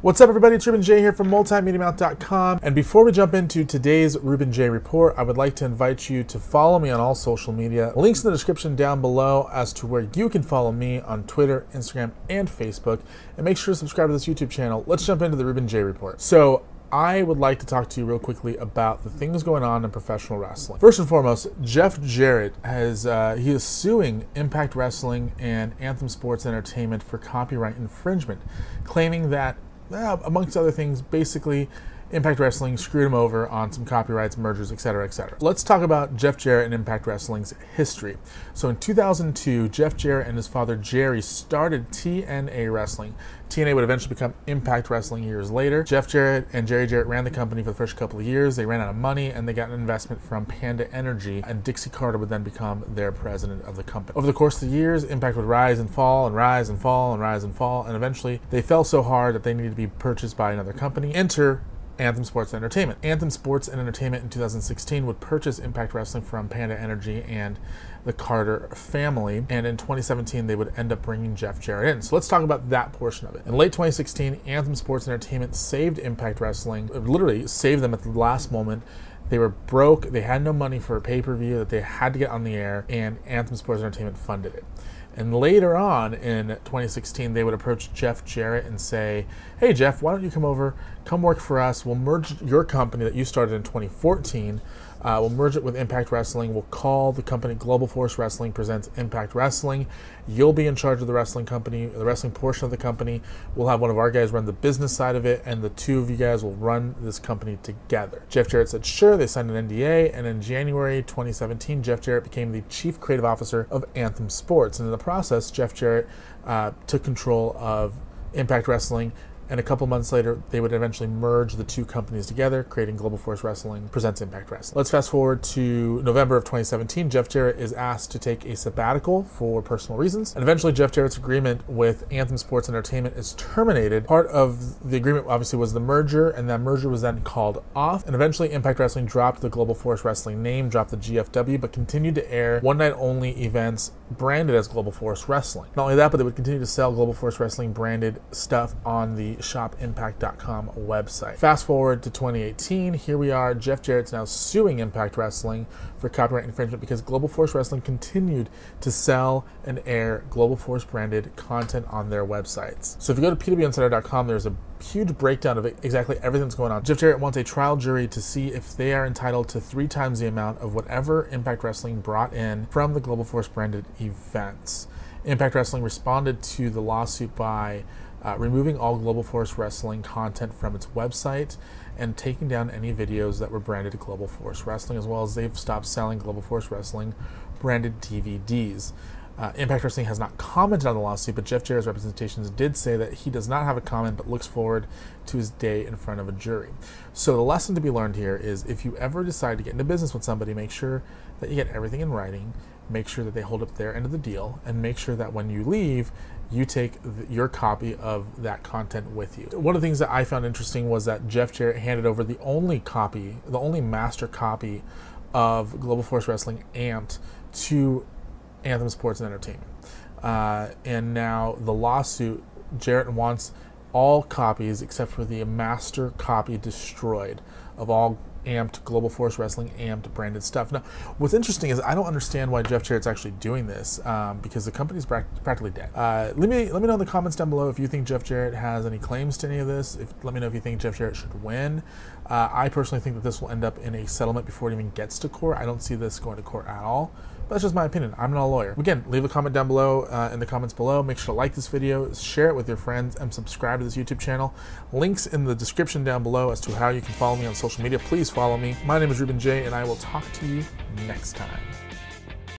What's up, everybody? It's Ruben Jay here from MultiMediaMouth.com. And before we jump into today's Ruben Jay report, I would like to invite you to follow me on all social media. Links in the description down below as to where you can follow me on Twitter, Instagram, and Facebook. And make sure to subscribe to this YouTube channel. Let's jump into the Ruben Jay report. So I would like to talk to you real quickly about the things going on in professional wrestling. First and foremost, Jeff Jarrett he is suing Impact Wrestling and Anthem Sports Entertainment for copyright infringement, claiming that amongst other things, basically, Impact Wrestling screwed him over on some copyrights, mergers, etc., etc. Let's talk about Jeff Jarrett and Impact Wrestling's history. So in 2002, Jeff Jarrett and his father Jerry started TNA Wrestling. TNA would eventually become Impact Wrestling years later. Jeff Jarrett and Jerry Jarrett ran the company for the first couple of years. They ran out of money and they got an investment from Panda Energy, and Dixie Carter would then become their president of the company. Over the course of the years, Impact would rise and fall and rise and fall and rise and fall, and eventually they fell so hard that they needed to be purchased by another company. Enter Anthem Sports Entertainment. Anthem Sports and Entertainment in 2016 would purchase Impact Wrestling from Panda Energy and the Carter family, and in 2017 they would end up bringing Jeff Jarrett in. So let's talk about that portion of it. In late 2016, Anthem Sports Entertainment saved Impact Wrestling, literally saved them at the last moment. They were broke, they had no money for a pay-per-view that they had to get on the air, and Anthem Sports Entertainment funded it. And later on in 2016, they would approach Jeff Jarrett and say, hey Jeff, why don't you come work for us, we'll merge your company that you started in 2014, we'll merge it with Impact Wrestling, we'll call the company Global Force Wrestling Presents Impact Wrestling, you'll be in charge of the wrestling company, the wrestling portion of the company, we'll have one of our guys run the business side of it, and the two of you guys will run this company together. Jeff Jarrett said sure, they signed an NDA, and in January 2017, Jeff Jarrett became the Chief Creative Officer of Anthem Sports, and in the process, Jeff Jarrett took control of Impact Wrestling, and a couple months later, they would eventually merge the two companies together, creating Global Force Wrestling Presents Impact Wrestling. Let's fast forward to November of 2017. Jeff Jarrett is asked to take a sabbatical for personal reasons, and eventually Jeff Jarrett's agreement with Anthem Sports Entertainment is terminated. Part of the agreement obviously was the merger, and that merger was then called off, and eventually Impact Wrestling dropped the Global Force Wrestling name, dropped the GFW, but continued to air one-night-only events branded as Global Force Wrestling. Not only that, but they would continue to sell Global Force Wrestling branded stuff on the shopimpact.com website. Fast forward to 2018, here we are, Jeff Jarrett's now suing Impact Wrestling for copyright infringement because Global Force Wrestling continued to sell and air Global Force branded content on their websites. So if you go to pwinsider.com, there's a huge breakdown of exactly everything that's going on. Jeff Jarrett wants a trial jury to see if they are entitled to 3 times the amount of whatever Impact Wrestling brought in from the Global Force branded events. Impact Wrestling responded to the lawsuit by removing all Global Force Wrestling content from its website and taking down any videos that were branded Global Force Wrestling, as well as they've stopped selling Global Force Wrestling branded DVDs. Impact Wrestling has not commented on the lawsuit, but Jeff Jarrett's representations did say that he does not have a comment but looks forward to his day in front of a jury. So the lesson to be learned here is if you ever decide to get into business with somebody, make sure that you get everything in writing, make sure that they hold up their end of the deal, and make sure that when you leave, you take your copy of that content with you. One of the things that I found interesting was that Jeff Jarrett handed over the only master copy of Global Force Wrestling Amped to Anthem Sports and Entertainment. And now the lawsuit, Jarrett wants all copies except for the master copy destroyed of all Amped Global Force Wrestling Amped branded stuff. Now, what's interesting is I don't understand why Jeff Jarrett's actually doing this because the company's practically dead. Let me know in the comments down below if you think Jeff Jarrett has any claims to any of this. Let me know if you think Jeff Jarrett should win. I personally think that this will end up in a settlement before it even gets to court. I don't see this going to court at all. But that's just my opinion. I'm not a lawyer. Again, leave a comment down below in the comments below. Make sure to like this video, share it with your friends, and subscribe to this YouTube channel. Links in the description down below as to how you can follow me on social media. Please follow me. My name is Ruben Jay, and I will talk to you next time.